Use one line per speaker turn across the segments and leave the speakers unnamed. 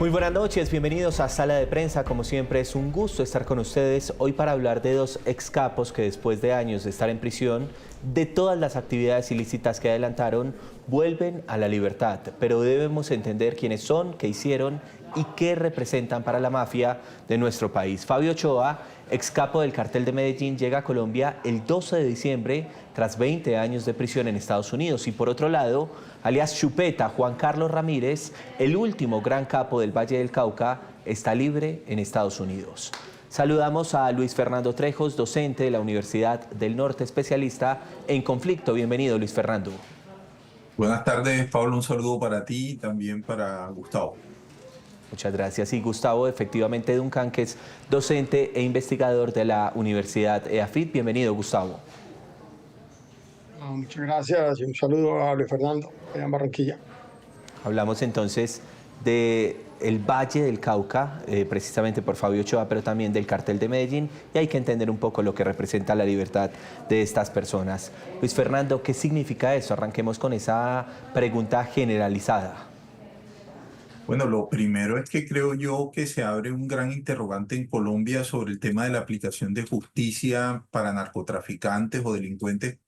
Muy buenas noches, bienvenidos a Sala de Prensa. Como siempre es un gusto estar con ustedes hoy para hablar de dos ex capos que después de años de estar en prisión, de todas las actividades ilícitas que adelantaron, vuelven a la libertad. Pero debemos entender quiénes son, qué hicieron y qué representan para la mafia de nuestro país. Fabio Ochoa, ex capo del Cartel de Medellín, llega a Colombia el 12 de diciembre tras 20 años de prisión en Estados Unidos. Y por otro lado, alias Chupeta, Juan Carlos Ramírez, el último gran capo del Valle del Cauca, está libre en Estados Unidos. Saludamos a Luis Fernando Trejos, docente de la Universidad del Norte, especialista en conflicto. Bienvenido, Luis Fernando.
Buenas tardes, Pablo. Un saludo para ti y también para Gustavo.
Muchas gracias. Y Gustavo, efectivamente, Duncan, que es docente e investigador de la Universidad EAFIT. Bienvenido, Gustavo.
Muchas gracias y un saludo a Luis Fernando, allá en Barranquilla.
Hablamos entonces del Valle del Cauca, precisamente por Fabio Ochoa, pero también del Cartel de Medellín, y hay que entender un poco lo que representa la libertad de estas personas. Luis Fernando, ¿qué significa eso? Arranquemos con esa pregunta generalizada.
Bueno, lo primero es que creo yo que se abre un gran interrogante en Colombia sobre el tema de la aplicación de justicia para narcotraficantes o delincuentes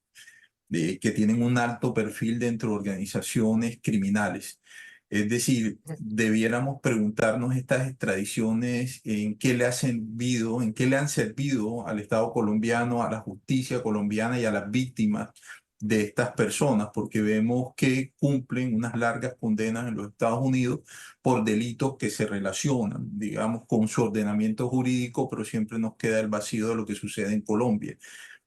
que tienen un alto perfil dentro de organizaciones criminales. Es decir, debiéramos preguntarnos estas extradiciones en qué le ha servido, en qué le han servido al Estado colombiano, a la justicia colombiana y a las víctimas de estas personas, porque vemos que cumplen unas largas condenas en los Estados Unidos por delitos que se relacionan, digamos, con su ordenamiento jurídico, pero siempre nos queda el vacío de lo que sucede en Colombia.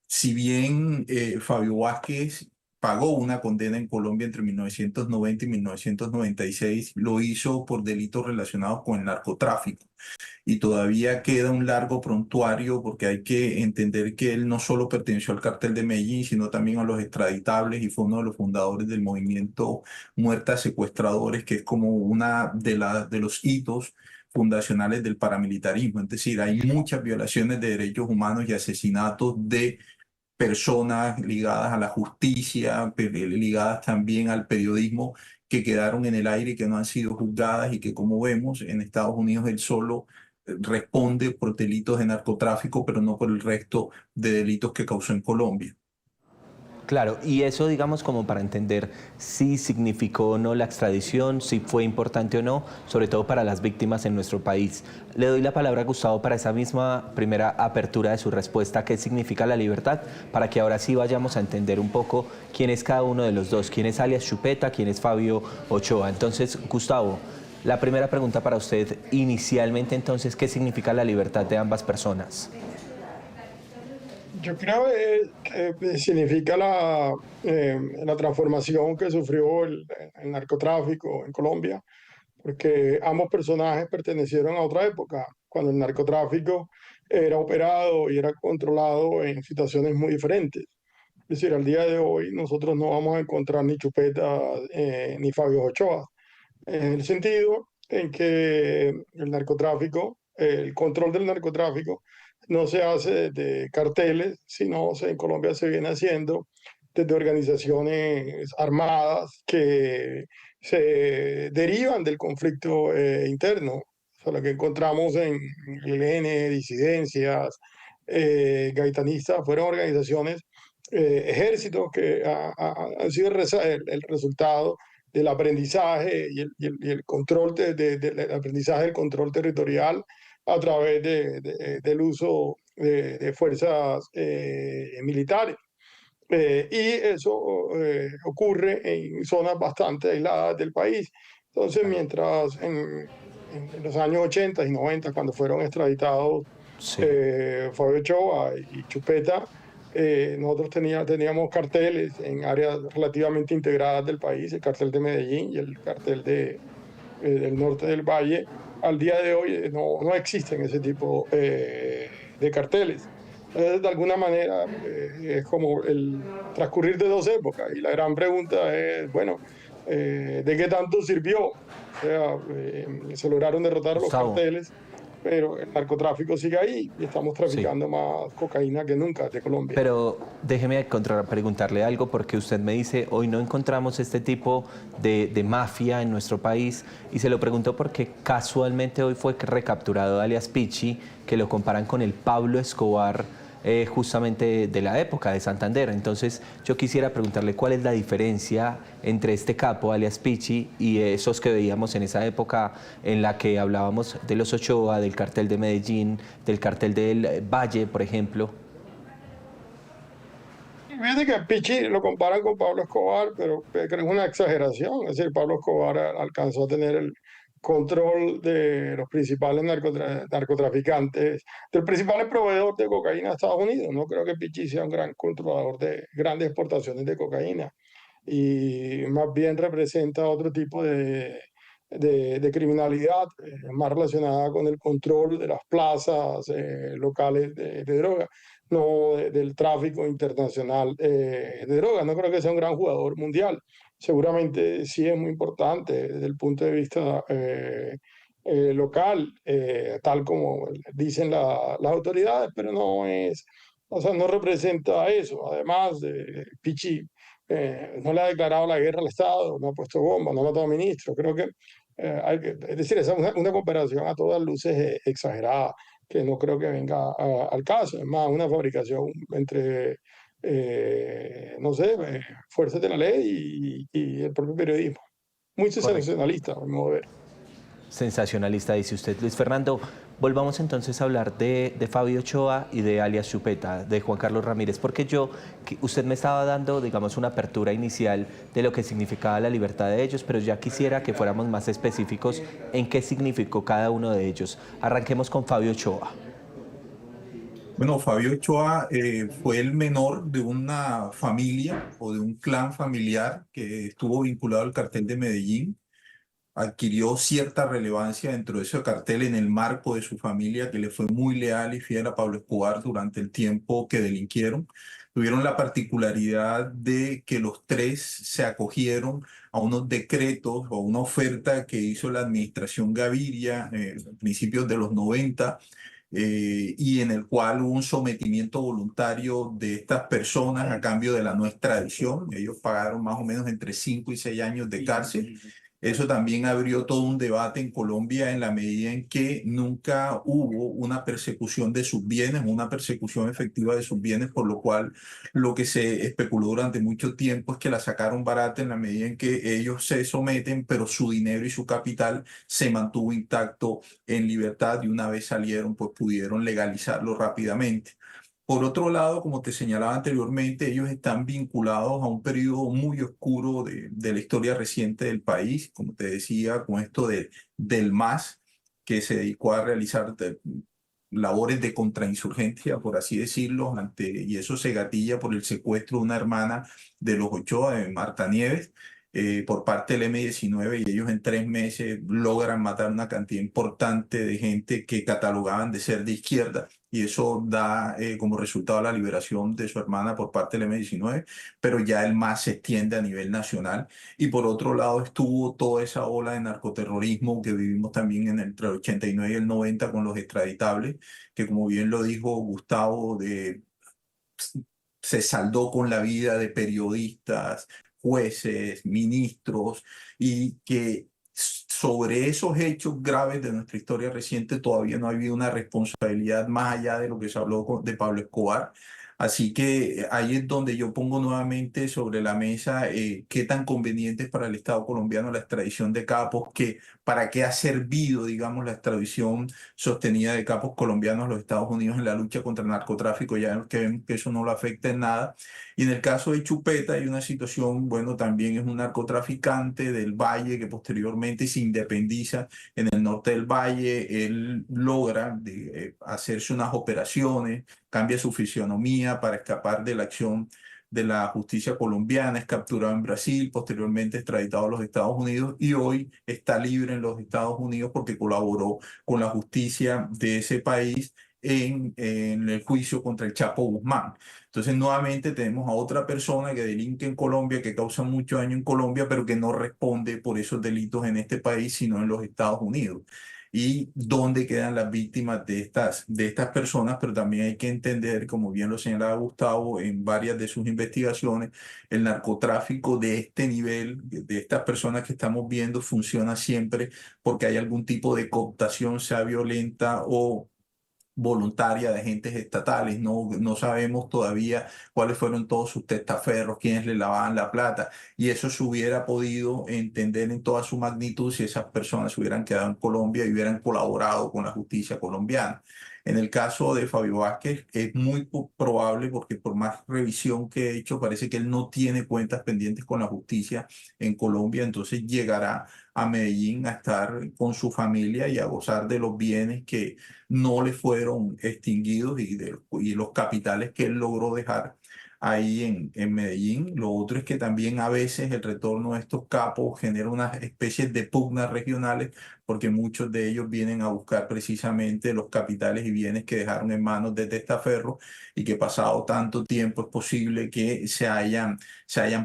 Si bien Fabio Vázquez pagó una condena en Colombia entre 1990 y 1996, lo hizo por delitos relacionados con el narcotráfico. Y todavía queda un largo prontuario porque hay que entender que él no solo perteneció al Cartel de Medellín, sino también a los extraditables y fue uno de los fundadores del movimiento Muertas Secuestradores, que es como una de los hitos fundacionales del paramilitarismo. Es decir, hay muchas violaciones de derechos humanos y asesinatos de personas ligadas a la justicia, ligadas también al periodismo, que quedaron en el aire y que no han sido juzgadas y que, como vemos, en Estados Unidos él solo responde por delitos de narcotráfico, pero no por el resto de delitos que causó en Colombia.
Claro, y eso, digamos, como para entender si significó o no la extradición, si fue importante o no, sobre todo para las víctimas en nuestro país. Le doy la palabra a Gustavo para esa misma primera apertura de su respuesta, qué significa la libertad, para que ahora sí vayamos a entender un poco quién es cada uno de los dos, quién es alias Chupeta, quién es Fabio Ochoa. Entonces, Gustavo, la primera pregunta para usted, inicialmente entonces, ¿qué significa la libertad de ambas personas?
Yo creo que significa la transformación que sufrió el narcotráfico en Colombia, porque ambos personajes pertenecieron a otra época, cuando el narcotráfico era operado y era controlado en situaciones muy diferentes. Es decir, al día de hoy nosotros no vamos a encontrar ni Chupeta ni Fabio Ochoa, en el sentido en que el narcotráfico, el control del narcotráfico, no se hace desde carteles, sino en Colombia se viene haciendo desde organizaciones armadas que se derivan del conflicto interno. O sea, lo que encontramos en el ELN, disidencias, gaitanistas, fueron organizaciones, ejércitos que han sido el resultado del aprendizaje y el control del aprendizaje del control territorial a través del uso de fuerzas militares. Y eso ocurre en zonas bastante aisladas del país. Entonces, mientras en los años 80 y 90, cuando fueron extraditados
Sí.
Fabio Ochoa y Chupeta, nosotros teníamos carteles en áreas relativamente integradas del país, el cartel de Medellín y el cartel del norte del Valle. Al día de hoy no existen ese tipo de carteles. Entonces, de alguna manera, es como el transcurrir de dos épocas. Y la gran pregunta es, bueno, ¿de qué tanto sirvió? O sea, se lograron derrotar los
Gustavo.
carteles, pero el narcotráfico sigue ahí y estamos
Sí.
traficando más cocaína que nunca de Colombia.
Pero déjeme preguntarle algo porque usted me dice, hoy no encontramos este tipo de mafia en nuestro país y se lo pregunto porque casualmente hoy fue recapturado alias Pichi, que lo comparan con el Pablo Escobar justamente de la época de Santander. Entonces yo quisiera preguntarle cuál es la diferencia entre este capo alias Pichi y esos que veíamos en esa época en la que hablábamos de los Ochoa, del cartel de Medellín, del cartel del Valle, por ejemplo.
Fíjate que a Pichi lo comparan con Pablo Escobar, pero creo que es una exageración. Es decir, Pablo Escobar alcanzó a tener el control de los principales narcotraficantes, del principal proveedor de cocaína de Estados Unidos. No creo que Pichi sea un gran controlador de grandes exportaciones de cocaína y más bien representa otro tipo de criminalidad más relacionada con el control de las plazas locales de droga, no del tráfico internacional de drogas. No creo que sea un gran jugador mundial. Seguramente sí es muy importante desde el punto de vista local, tal como dicen las autoridades, pero no es, o sea, no representa eso. Además, Pichi no le ha declarado la guerra al Estado, no ha puesto bombas, no ha matado a ministros. Creo que es decir, es una comparación a todas luces exagerada, que no creo que venga al caso. Es más, una fabricación entre, no sé, fuerzas de la ley y el propio periodismo. Muy
Correcto.
sensacionalista, a mi modo de ver.
Sensacionalista, dice usted, Luis Fernando. Volvamos entonces a hablar de Fabio Ochoa y de alias Chupeta, de Juan Carlos Ramírez, porque usted me estaba dando, digamos, una apertura inicial de lo que significaba la libertad de ellos, pero ya quisiera que fuéramos más específicos en qué significó cada uno de ellos. Arranquemos con Fabio Ochoa.
Bueno, Fabio Ochoa fue el menor de una familia o de un clan familiar que estuvo vinculado al cartel de Medellín. Adquirió cierta relevancia dentro de ese cartel en el marco de su familia, que le fue muy leal y fiel a Pablo Escobar durante el tiempo que delinquieron. Tuvieron la particularidad de que los tres se acogieron a unos decretos o una oferta que hizo la administración Gaviria a principios de los 90, y en el cual hubo un sometimiento voluntario de estas personas a cambio de la no extradición. Ellos pagaron más o menos entre 5 y 6 años de cárcel. Eso también abrió todo un debate en Colombia en la medida en que nunca hubo una persecución de sus bienes, una persecución efectiva de sus bienes, por lo cual lo que se especuló durante mucho tiempo es que la sacaron barata en la medida en que ellos se someten, pero su dinero y su capital se mantuvo intacto en libertad y una vez salieron, pues pudieron legalizarlo rápidamente. Por otro lado, como te señalaba anteriormente, ellos están vinculados a un periodo muy oscuro de la historia reciente del país, como te decía, con esto del MAS, que se dedicó a realizar labores de contrainsurgencia, por así decirlo, y eso se gatilla por el secuestro de una hermana de los Ochoa, de Marta Nieves, por parte del M-19, y ellos en 3 meses logran matar una cantidad importante de gente que catalogaban de ser de izquierda, y eso da como resultado la liberación de su hermana por parte del M-19, pero ya el MAS se extiende a nivel nacional. Y por otro lado estuvo toda esa ola de narcoterrorismo que vivimos también entre el 89 y el 90 con los extraditables, que como bien lo dijo Gustavo, se saldó con la vida de periodistas, jueces, ministros, y que sobre esos hechos graves de nuestra historia reciente todavía no ha habido una responsabilidad más allá de lo que se habló de Pablo Escobar. Así que ahí es donde yo pongo nuevamente sobre la mesa qué tan conveniente es para el Estado colombiano la extradición de capos, que para qué ha servido, digamos, la extradición sostenida de capos colombianos a los Estados Unidos en la lucha contra el narcotráfico. Ya que vemos que eso no lo afecta en nada. Y en el caso de Chupeta hay una situación, bueno, también es un narcotraficante del Valle que posteriormente se independiza en el norte del Valle. Él logra hacerse unas operaciones, cambia su fisionomía para escapar de la acción de la justicia colombiana, es capturado en Brasil, posteriormente extraditado a los Estados Unidos y hoy está libre en los Estados Unidos porque colaboró con la justicia de ese país en el juicio contra el Chapo Guzmán. Entonces, nuevamente tenemos a otra persona que delinque en Colombia, que causa mucho daño en Colombia, pero que no responde por esos delitos en este país, sino en los Estados Unidos. y dónde quedan las víctimas de estas personas, pero también hay que entender, como bien lo señalaba Gustavo en varias de sus investigaciones, el narcotráfico de este nivel, de estas personas que estamos viendo, funciona siempre porque hay algún tipo de cooptación, sea violenta o voluntaria de agentes estatales. No sabemos todavía cuáles fueron todos sus testaferros, quiénes le lavaban la plata. Y eso se hubiera podido entender en toda su magnitud si esas personas se hubieran quedado en Colombia y hubieran colaborado con la justicia colombiana. En el caso de Fabio Vázquez es muy probable porque por más revisión que he hecho parece que él no tiene cuentas pendientes con la justicia en Colombia, entonces llegará a Medellín a estar con su familia y a gozar de los bienes que no le fueron extinguidos y los capitales que él logró dejar ahí en Medellín. Lo otro es que también a veces el retorno de estos capos genera unas especies de pugnas regionales porque muchos de ellos vienen a buscar precisamente los capitales y bienes que dejaron en manos de testaferros y que pasado tanto tiempo es posible que se hayan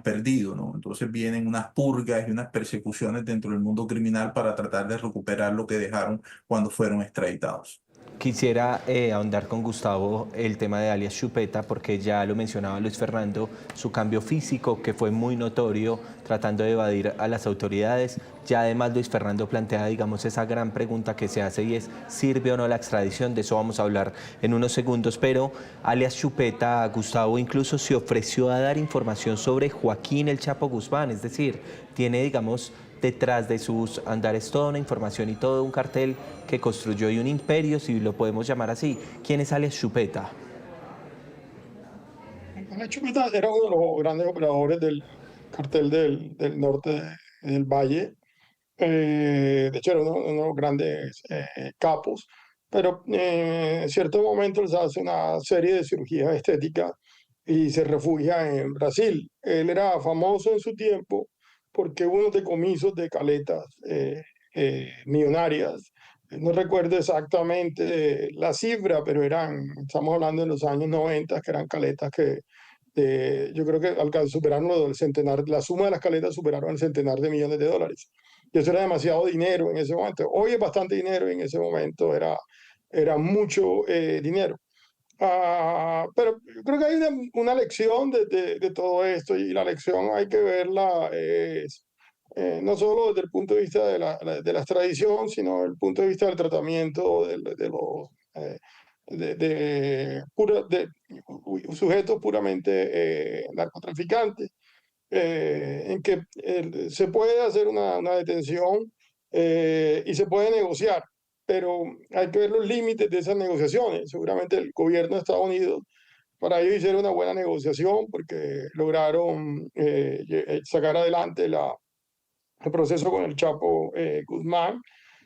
perdido, ¿no? Entonces vienen unas purgas y unas persecuciones dentro del mundo criminal para tratar de recuperar lo que dejaron cuando fueron extraditados.
Quisiera ahondar con Gustavo el tema de alias Chupeta, porque ya lo mencionaba Luis Fernando, su cambio físico que fue muy notorio tratando de evadir a las autoridades. Ya además Luis Fernando plantea, digamos, esa gran pregunta que se hace y es, ¿sirve o no la extradición? De eso vamos a hablar en unos segundos, pero alias Chupeta, Gustavo, incluso se ofreció a dar información sobre Joaquín El Chapo Guzmán, es decir, tiene, digamos, detrás de sus andares toda una información y todo un cartel que construyó y un imperio, si lo podemos llamar así. ¿Quién es alias Chupeta?
La Chupeta era uno de los grandes operadores del cartel del norte del Valle. De hecho, era uno de los grandes capos, pero en cierto momento les hace una serie de cirugías estéticas y se refugia en Brasil. Él era famoso en su tiempo porque hubo unos decomisos de caletas millonarias. No recuerdo exactamente la cifra, pero estamos hablando de los años 90, que eran caletas que yo creo que superaron el centenar, la suma de las caletas superaron el centenar de millones de dólares. Y eso era demasiado dinero en ese momento. Hoy es bastante dinero, en ese momento era mucho dinero. Pero yo creo que hay una lección de todo esto y la lección hay que verla no solo desde el punto de vista de la extradición, sino desde el punto de vista del tratamiento de los sujetos puramente narcotraficantes, en que se puede hacer una detención y se puede negociar, pero hay que ver los límites de esas negociaciones. Seguramente el gobierno de Estados Unidos para ello hicieron una buena negociación porque lograron sacar adelante el proceso con el Chapo Guzmán.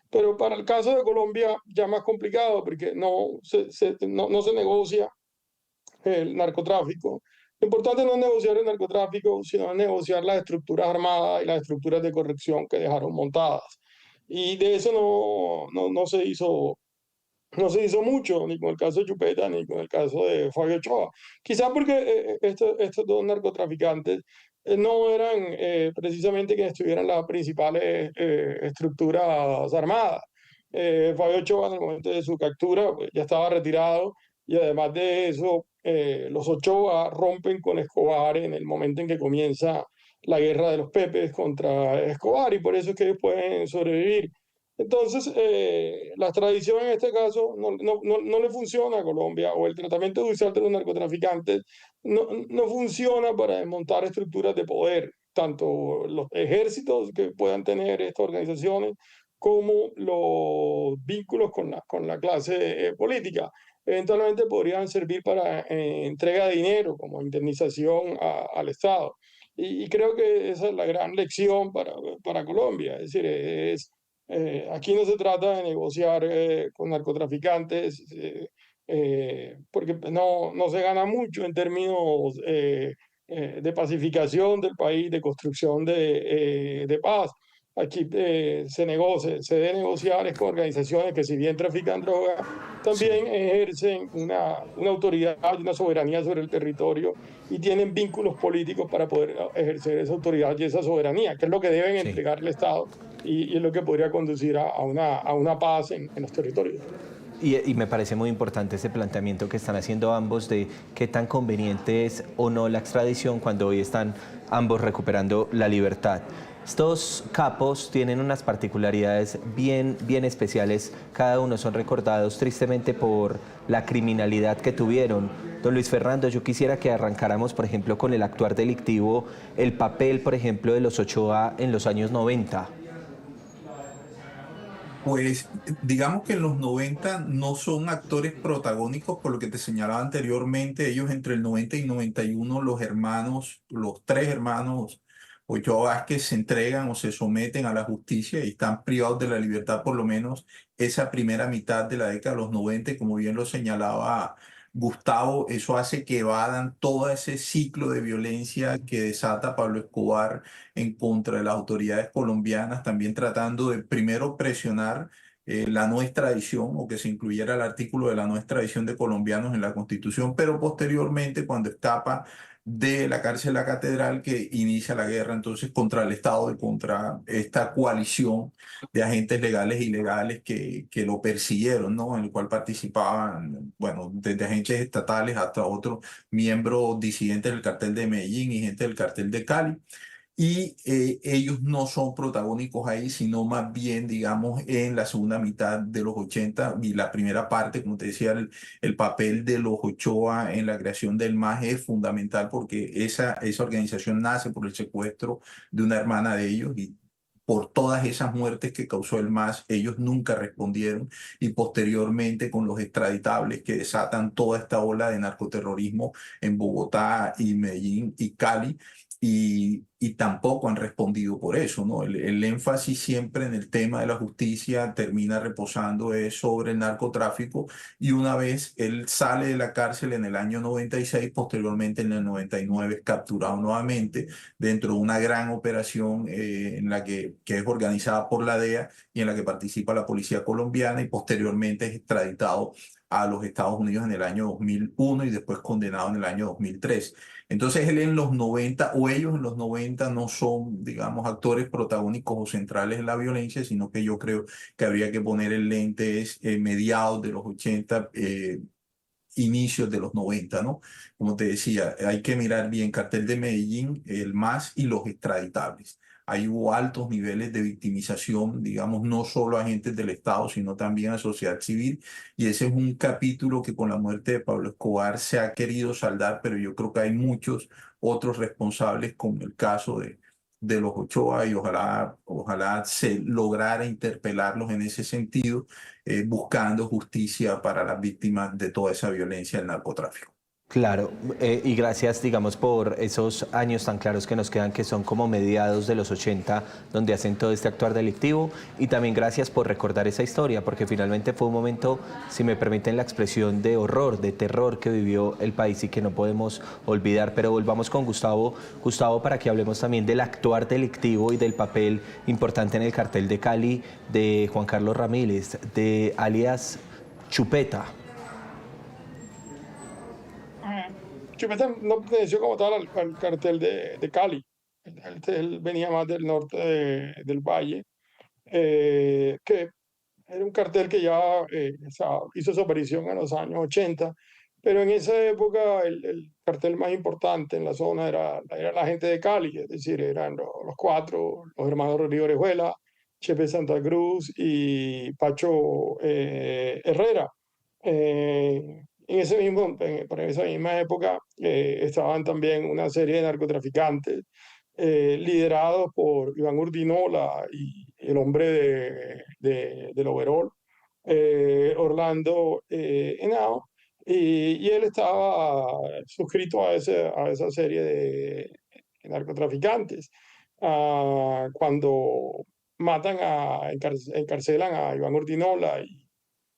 Pero para el caso de Colombia ya más complicado porque no se negocia el narcotráfico. Lo importante no es negociar el narcotráfico, sino negociar las estructuras armadas y las estructuras de corrección que dejaron montadas. Y de eso no se hizo mucho, ni con el caso de Chupeta, ni con el caso de Fabio Ochoa. Quizás porque estos dos narcotraficantes no eran precisamente quienes tuvieran las principales estructuras armadas. Fabio Ochoa, en el momento de su captura, pues, ya estaba retirado y además de eso, los Ochoa rompen con Escobar en el momento en que comienza la guerra de los Pepes contra Escobar y por eso es que ellos pueden sobrevivir. Entonces, la extradición en este caso no le funciona a Colombia o el tratamiento judicial de los narcotraficantes no funciona para desmontar estructuras de poder, tanto los ejércitos que puedan tener estas organizaciones como los vínculos con la clase política. Eventualmente podrían servir para entrega de dinero como indemnización al Estado. Y creo que esa es la gran lección para Colombia. Es decir, aquí no se trata de negociar con narcotraficantes porque no se gana mucho en términos de pacificación del país, de construcción de paz. Aquí se debe negociar es con organizaciones que si bien trafican droga, también ejercen una autoridad y una soberanía sobre el territorio y tienen vínculos políticos para poder ejercer esa autoridad y esa soberanía, que es lo que deben
Sí.
entregar el Estado y es lo que podría conducir a una paz en los territorios.
Y me parece muy importante ese planteamiento que están haciendo ambos de qué tan conveniente es o no la extradición cuando hoy están ambos recuperando la libertad. Estos capos tienen unas particularidades bien especiales. Cada uno son recordados tristemente por la criminalidad que tuvieron. Don Luis Fernando, yo quisiera que arrancáramos, por ejemplo, con el actuar delictivo, el papel, por ejemplo, de los Ochoa en los años 90.
Pues digamos que en los 90 no son actores protagónicos, por lo que te señalaba anteriormente, ellos entre el 90 y 91, los hermanos, los tres hermanos Ochoa Vázquez se entregan o se someten a la justicia y están privados de la libertad por lo menos esa primera mitad de la década de los 90, y como bien lo señalaba Gustavo, eso hace que evadan todo ese ciclo de violencia que desata Pablo Escobar en contra de las autoridades colombianas, también tratando de primero presionar la no extradición o que se incluyera el artículo de la no extradición de colombianos en la Constitución, pero posteriormente cuando escapa de la cárcel La Catedral, que inicia la guerra entonces contra el Estado y contra esta coalición de agentes legales e ilegales que lo persiguieron, ¿no? En el cual participaban, bueno, desde agentes estatales hasta otros miembros disidentes del cartel de Medellín y gente del cartel de Cali. Y ellos no son protagónicos ahí, sino más bien, digamos, en la segunda mitad de los 80 y la primera parte, como te decía, el papel de los Ochoa en la creación del MAS es fundamental porque esa organización nace por el secuestro de una hermana de ellos y por todas esas muertes que causó el MAS, ellos nunca respondieron y posteriormente con los extraditables que desatan toda esta ola de narcoterrorismo en Bogotá y Medellín y Cali y tampoco han respondido por eso, ¿no? El énfasis siempre en el tema de la justicia termina reposando es sobre el narcotráfico y una vez él sale de la cárcel en el año 96, posteriormente en el 99 es capturado nuevamente dentro de una gran operación en la que es organizada por la DEA y en la que participa la policía colombiana y posteriormente es extraditado a los Estados Unidos en el año 2001 y después condenado en el año 2003. Entonces él en los 90 o ellos en los 90 no son, digamos, actores protagónicos o centrales en la violencia, sino que yo creo que habría que poner el lente es mediados de los 80, inicios de los 90, ¿no? Como te decía, hay que mirar bien Cartel de Medellín, el MAS y los extraditables. Ahí hubo altos niveles de victimización, digamos, no solo a agentes del Estado, sino también a sociedad civil. Y ese es un capítulo que con la muerte de Pablo Escobar se ha querido saldar, pero yo creo que hay muchos otros responsables, como el caso de los Ochoa, y ojalá se lograra interpelarlos en ese sentido buscando justicia para las víctimas de toda esa violencia del narcotráfico.
Claro, y gracias, digamos, por esos años tan claros que nos quedan, que son como mediados de los 80, donde hacen todo este actuar delictivo, y también gracias por recordar esa historia, porque finalmente fue un momento, si me permiten la expresión, de horror, de terror que vivió el país y que no podemos olvidar. Pero volvamos con Gustavo, Gustavo, para que hablemos también del actuar delictivo y del papel importante en el cartel de Cali de Juan Carlos Ramírez, de alias Chupeta.
Chupeta no perteneció como tal al cartel de Cali. Él venía más del norte del valle, que era un cartel que ya hizo su aparición en los años 80, pero en esa época el cartel más importante en la zona era la gente de Cali, es decir, eran los cuatro, los hermanos Rodrigo Orejuela, Chepe Santa Cruz y Pacho Herrera. Para esa misma época estaban también una serie de narcotraficantes liderados por Iván Urdinola y el hombre del overol, Orlando Henao, y él estaba suscrito a esa serie de narcotraficantes. Cuando encarcelan a Iván Urdinola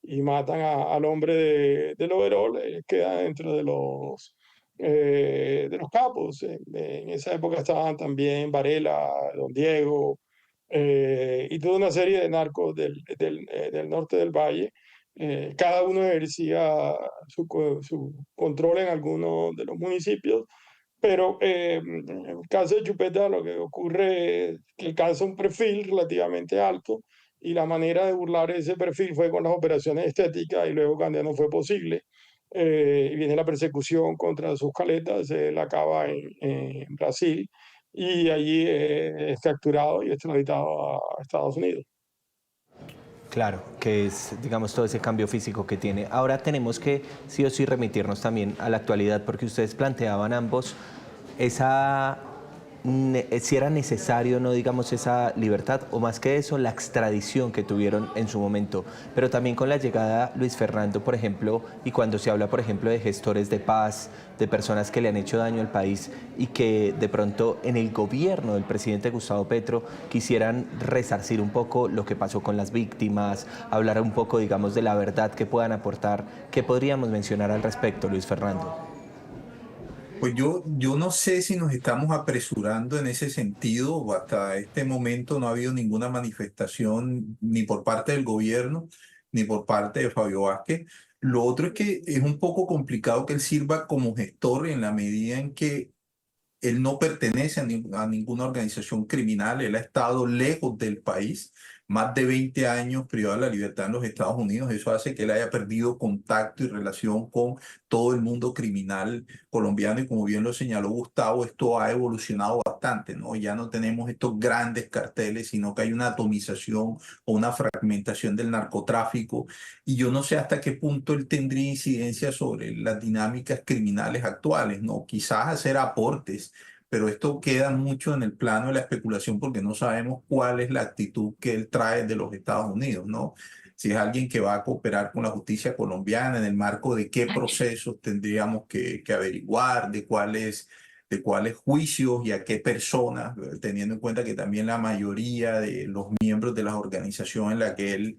y matan al hombre del overol, queda dentro de los capos. En esa época estaban también Varela, Don Diego, y toda una serie de narcos del norte del valle. Cada uno ejercía su control en algunos de los municipios, Pero en el caso de Chupeta lo que ocurre es que alcanza un perfil relativamente alto y la manera de burlar ese perfil fue con las operaciones estéticas y luego cuando ya no fue posible, y viene la persecución contra sus caletas, él acaba en Brasil y allí es capturado y extraditado a Estados Unidos.
Claro, que es, digamos, todo ese cambio físico que tiene. Ahora tenemos que sí o sí remitirnos también a la actualidad, porque ustedes planteaban ambos esa, si era necesario, no digamos, esa libertad, o más que eso, la extradición que tuvieron en su momento. Pero también con la llegada Luis Fernando, por ejemplo, y cuando se habla, por ejemplo, de gestores de paz, de personas que le han hecho daño al país y que de pronto en el gobierno del presidente Gustavo Petro quisieran resarcir un poco lo que pasó con las víctimas, hablar un poco, digamos, de la verdad que puedan aportar. ¿Qué podríamos mencionar al respecto, Luis Fernando?
Pues yo no sé si nos estamos apresurando en ese sentido, o hasta este momento no ha habido ninguna manifestación ni por parte del gobierno ni por parte de Fabio Vázquez. Lo otro es que es un poco complicado que él sirva como gestor en la medida en que él no pertenece a ninguna organización criminal, él ha estado lejos del país, más de 20 años privado de la libertad en los Estados Unidos. Eso hace que él haya perdido contacto y relación con todo el mundo criminal colombiano y como bien lo señaló Gustavo, esto ha evolucionado bastante, ¿no? Ya no tenemos estos grandes carteles, sino que hay una atomización o una fragmentación del narcotráfico y yo no sé hasta qué punto él tendría incidencia sobre las dinámicas criminales actuales, ¿no? Quizás hacer aportes, pero esto queda mucho en el plano de la especulación porque no sabemos cuál es la actitud que él trae de los Estados Unidos, ¿no? Si es alguien que va a cooperar con la justicia colombiana, en el marco de qué procesos tendríamos que averiguar, de cuáles juicios y a qué personas, teniendo en cuenta que también la mayoría de los miembros de las organizaciones en las que él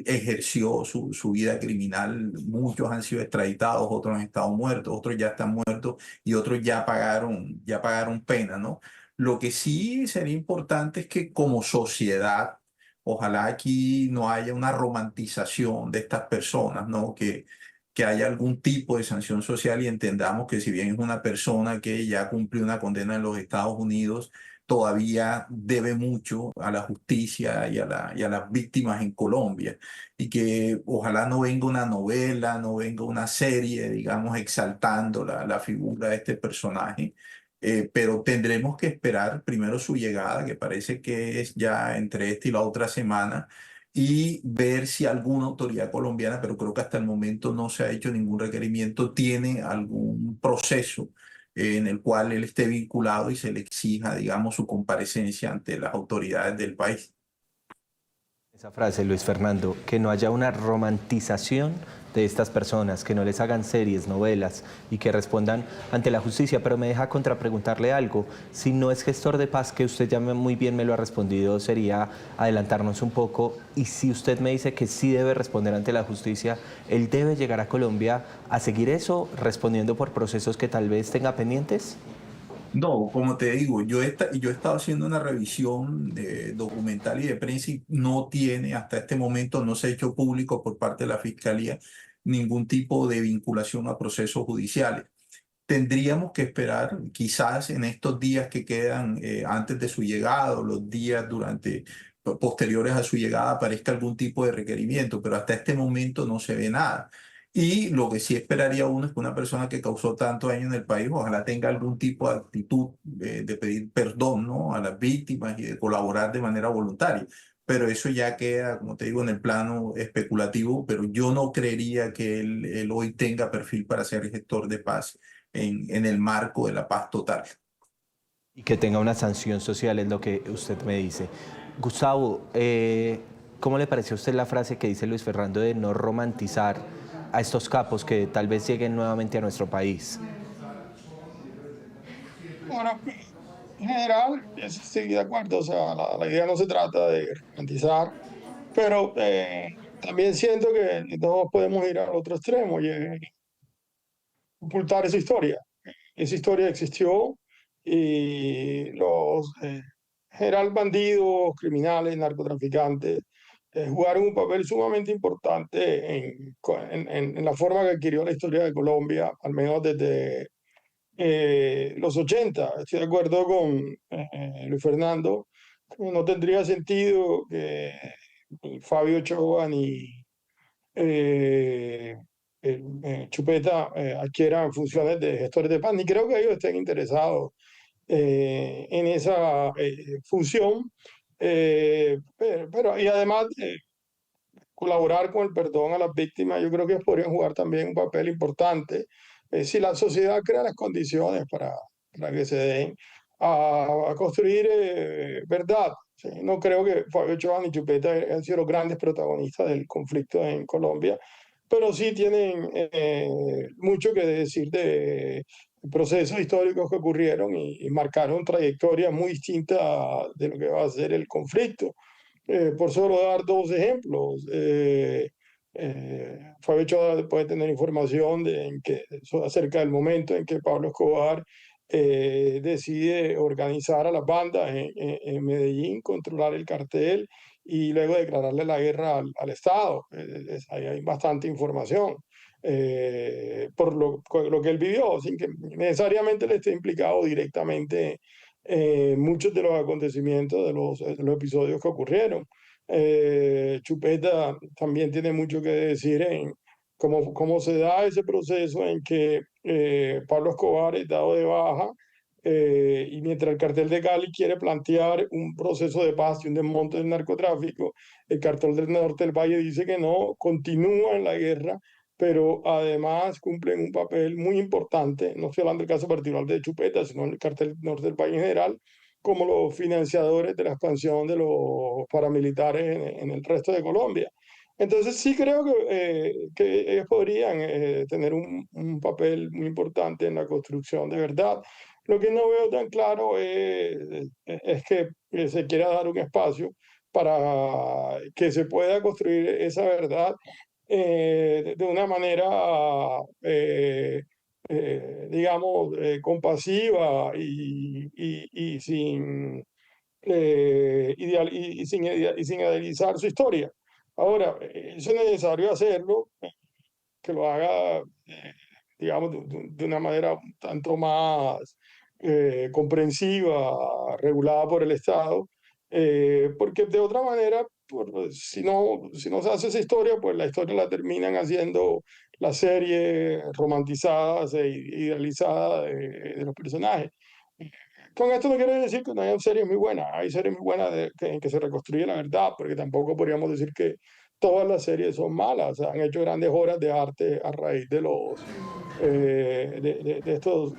ejerció su vida criminal, muchos han sido extraditados, otros han estado muertos, otros ya están muertos y otros ya pagaron pena, ¿no? Lo que sí sería importante es que como sociedad, ojalá aquí no haya una romantización de estas personas, ¿no? Que haya algún tipo de sanción social y entendamos que si bien es una persona que ya cumplió una condena en los Estados Unidos, todavía debe mucho a la justicia y a las víctimas en Colombia. Y que ojalá no venga una novela, no venga una serie, digamos, exaltando la figura de este personaje. Pero tendremos que esperar primero su llegada, que parece que es ya entre esta y la otra semana, y ver si alguna autoridad colombiana, pero creo que hasta el momento no se ha hecho ningún requerimiento, tiene algún proceso en el cual él esté vinculado y se le exija, digamos, su comparecencia ante las autoridades del país.
Esa frase, Luis Fernando, que no haya una romantización de estas personas, que no les hagan series, novelas y que respondan ante la justicia. Pero me deja contrapreguntarle algo. Si no es gestor de paz, que usted ya muy bien me lo ha respondido, sería adelantarnos un poco. Y si usted me dice que sí debe responder ante la justicia, él debe llegar a Colombia a seguir eso, respondiendo por procesos que tal vez tenga pendientes.
No, como te digo, yo he estado haciendo una revisión documental y de prensa y no tiene, hasta este momento, no se ha hecho público por parte de la Fiscalía ningún tipo de vinculación a procesos judiciales. Tendríamos que esperar, quizás en estos días que quedan antes de su llegada o los días posteriores a su llegada aparezca algún tipo de requerimiento, pero hasta este momento no se ve nada. Y lo que sí esperaría uno es que una persona que causó tanto daño en el país, ojalá tenga algún tipo de actitud de pedir perdón, ¿no? A las víctimas y de colaborar de manera voluntaria. Pero eso ya queda, como te digo, en el plano especulativo, pero yo no creería que él hoy tenga perfil para ser gestor de paz en el marco de la paz total.
Y que tenga una sanción social, es lo que usted me dice. Gustavo, ¿cómo le pareció a usted la frase que dice Luis Fernando de no romantizar a estos capos que tal vez lleguen nuevamente a nuestro país?
Bueno, en general, estoy de acuerdo, o sea, la idea no se trata de garantizar, pero también siento que no podemos ir al otro extremo y ocultar esa historia. Esa historia existió y los general bandidos, criminales, narcotraficantes jugaron un papel sumamente importante en la forma que adquirió la historia de Colombia, al menos desde los 80. Estoy de acuerdo con Luis Fernando. No tendría sentido que ni Fabio Ochoa ni eh, Chupeta adquieran funciones de gestores de paz, ni creo que ellos estén interesados en esa función. Y además colaborar con el perdón a las víctimas, yo creo que podrían jugar también un papel importante si la sociedad crea las condiciones para que se den a construir verdad. ¿Sí? No creo que Fabio Ochoa ni Chupeta han sido los grandes protagonistas del conflicto en Colombia, pero sí tienen mucho que decir de procesos históricos que ocurrieron y marcaron trayectorias muy distintas de lo que va a ser el conflicto. Por solo dar dos ejemplos, Fabio Ochoa puede tener información acerca del momento en que Pablo Escobar decide organizar a las bandas en Medellín, controlar el cartel y luego declararle la guerra al Estado. Ahí hay bastante información por lo que él vivió, sin que necesariamente le esté implicado directamente muchos de los acontecimientos, de los episodios que ocurrieron. Chupeta también tiene mucho que decir en cómo se da ese proceso en que Pablo Escobar es dado de baja y mientras el cartel de Cali quiere plantear un proceso de paz y un desmonte del narcotráfico, el cartel del norte del Valle dice que no, continúa en la guerra, pero además cumplen un papel muy importante, no estoy hablando del caso particular de Chupeta, sino el cartel norte del país en general, como los financiadores de la expansión de los paramilitares en el resto de Colombia. Entonces sí creo que ellos podrían tener un papel muy importante en la construcción de verdad. Lo que no veo tan claro es que se quiera dar un espacio para que se pueda construir esa verdad de una manera, digamos, compasiva y sin, y sin idealizar su historia. Ahora, eso es necesario hacerlo, que lo haga, digamos, de una manera un tanto más comprensiva, regulada por el Estado, porque de otra manera, si no se hace esa historia, pues la historia la terminan haciendo la serie romantizada e idealizada de los personajes. Con esto no quiere decir que no haya series muy buenas. Hay series muy buenas en que se reconstruye la verdad, porque tampoco podríamos decir que todas las series son malas. Han hecho grandes obras de arte a raíz de estos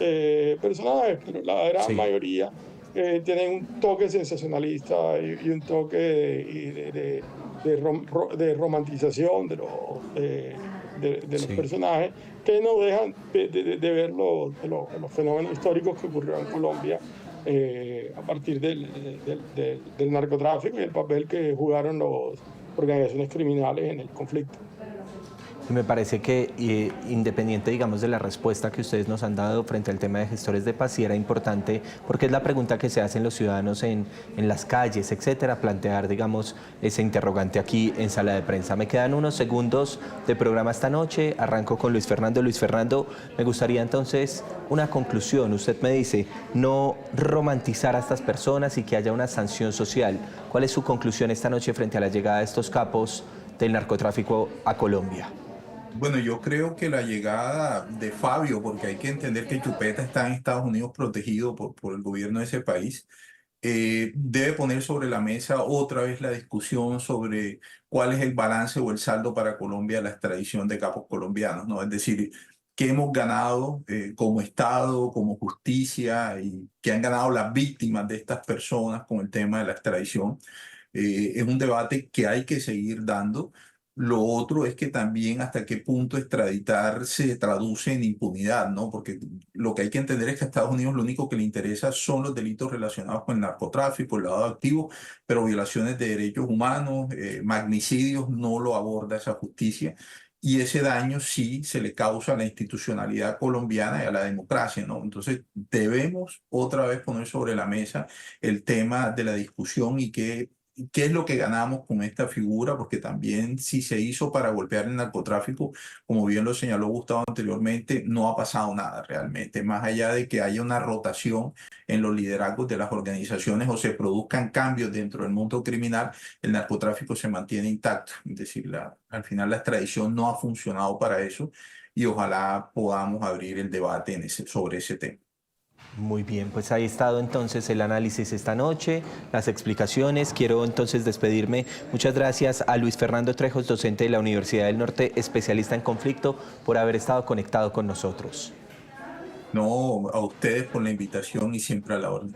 personajes, pero la gran
Sí.
mayoría tienen un toque sensacionalista y un toque de romantización de los
Sí.
personajes que no dejan de ver los fenómenos históricos que ocurrieron en Colombia a partir del narcotráfico y el papel que jugaron las organizaciones criminales en el conflicto.
Y me parece que independiente, digamos, de la respuesta que ustedes nos han dado frente al tema de gestores de paz, sí era importante, porque es la pregunta que se hacen los ciudadanos en las calles, etcétera, plantear, digamos, ese interrogante aquí en sala de prensa. Me quedan unos segundos de programa esta noche, arranco con Luis Fernando. Luis Fernando, me gustaría entonces una conclusión. Usted me dice, no romantizar a estas personas y que haya una sanción social. ¿Cuál es su conclusión esta noche frente a la llegada de estos capos del narcotráfico a Colombia?
Bueno, yo creo que la llegada de Fabio, porque hay que entender que Chupeta está en Estados Unidos protegido por el gobierno de ese país, debe poner sobre la mesa otra vez la discusión sobre cuál es el balance o el saldo para Colombia de la extradición de capos colombianos, ¿no? Es decir, qué hemos ganado como Estado, como justicia y qué han ganado las víctimas de estas personas con el tema de la extradición. Es un debate que hay que seguir dando. Lo otro es que también hasta qué punto extraditar se traduce en impunidad, ¿no? Porque lo que hay que entender es que a Estados Unidos lo único que le interesa son los delitos relacionados con el narcotráfico, el lavado de activos, pero violaciones de derechos humanos, magnicidios, no lo aborda esa justicia. Y ese daño sí se le causa a la institucionalidad colombiana y a la democracia, ¿no? Entonces debemos otra vez poner sobre la mesa el tema de la discusión y qué ¿qué es lo que ganamos con esta figura? Porque también si se hizo para golpear el narcotráfico, como bien lo señaló Gustavo anteriormente, no ha pasado nada realmente, más allá de que haya una rotación en los liderazgos de las organizaciones o se produzcan cambios dentro del mundo criminal, el narcotráfico se mantiene intacto. Es decir, al final la extradición no ha funcionado para eso y ojalá podamos abrir el debate sobre ese tema.
Muy bien, pues ahí ha estado entonces el análisis esta noche, las explicaciones. Quiero entonces despedirme. Muchas gracias a Luis Fernando Trejos, docente de la Universidad del Norte, especialista en conflicto, por haber estado conectado con nosotros.
No, a ustedes por la invitación y siempre a la orden.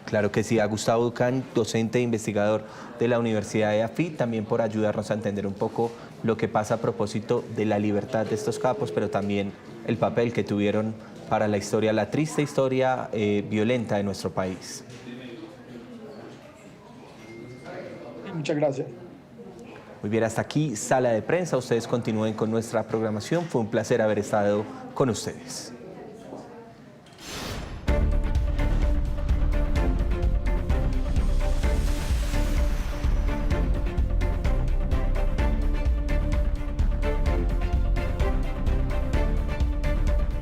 Claro que sí, a Gustavo Ducán, docente e investigador de la Universidad de AFI, también por ayudarnos a entender un poco lo que pasa a propósito de la libertad de estos capos, pero también el papel que tuvieron para la historia, la triste historia violenta de nuestro país.
Muchas gracias.
Muy bien, hasta aquí Sala de Prensa. Ustedes continúen con nuestra programación. Fue un placer haber estado con ustedes.